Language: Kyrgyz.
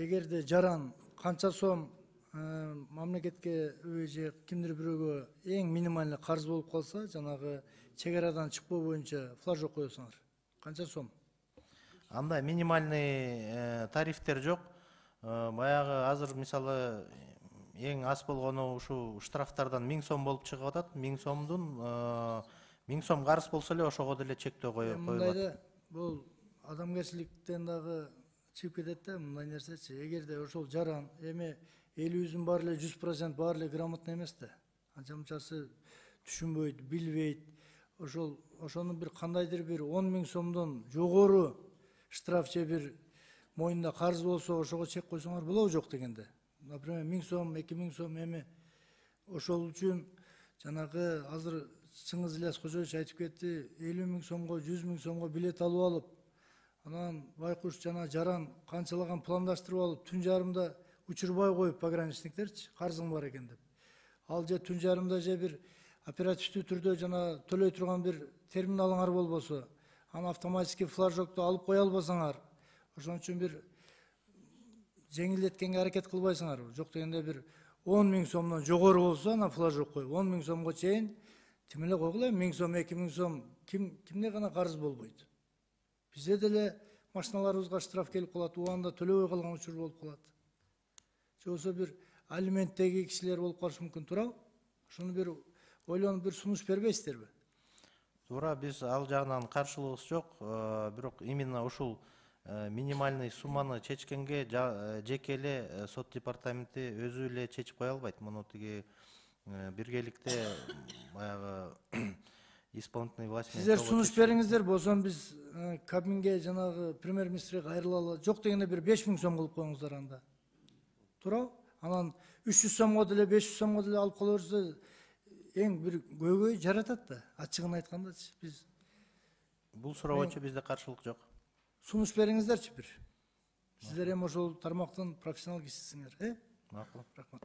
эгерде жаран канча сом мамлекетке же кимдир бирөөгө эң минимальный карыз болуп калса, жанагы чек арадан чыкпоо боюнча флажок коесуңар. Канча сом? Андай минимальный тарифтер жок. Баягы азыр мисалы эң аз болгону ушул штрафтардан 1000 сом болуп чыгып атат. 1000 сомдун 1000 сом карыз болсо эле ошого деле чектөө коюлат. Мындайда бул адамгерчиликтен дагы чыгып кетет да, мындай нерсечи. Эгерде ошол жаран эми 50-үзүн баары эле 100% баары эле грамотный эмес да. Анча-мынчасы түшүнбөйт, билбейт. Ошону бир кандайдыр бир 10 000 сомдон жогору штраф же бир моюнда карыз болсо ошого чек койсоңор болобу жок дегенде. Например, 1000 сом, 2000 сом эми ошол үчүн жанагы азыр Чыңгыз Ильяс Кожоевич айтып кетти, 50 000 сомго, 100 000 сомго билет алып алып, анан байкуш жана жаран канчалаган пландаштырып алып, түн жарымда учурбай коюп пограничниктерчи, карызың бар экен деп. Ал же түн жарымда же бир оперативдүү түрдө жана төлөй турган бир терминалыңар болбосо, аны автоматически флажокту алып кое албасаңар, ошон үчүн бир жеңилдеткенге аракет кылбайсыңар. Жок дегенде бир 10 000 сомдон жогору болсо, ана флажок коюп, 10 000 сомго чейин тим эле койгула, 1000 сом, 2000 сом кимде гана карыз болбойт. Бизде деле машиналарыбызга штраф келип калат, убагында төлөбөй калган учур болуп калат. Же болсо бир алименттеги кишилер болуп калышы мүмкүн, туурабы? Ошону бир ойлонуп бир сунуш бербейсиздерби? Туура, биз ал жагынан каршылыгыбыз жок, бирок именно ушул минимальный сумманы чечкенге жеке эле сот департаменти өзү эле чечип кое албайт. Муну тиги биргеликте баягы исполнительный власть. Сиздер сунуш бериңиздер, болсо биз Кабминге жанагы премьер-министрге кайрылалы. Жок дегенде бир 5 000 сом кылып коюңуздар анда. Туурабы? Анан 300 сомго деле 500 сомго деле алып кала берсе эң бир көйгөй жаратат да. Ачыгын айткандачы биз бул суроо боюнча бизде каршылык жок. Сунуш бериңиздерчи бир. Сиздер эми ошол тармактын профессионал кишисиңер, Макул. Рахмат.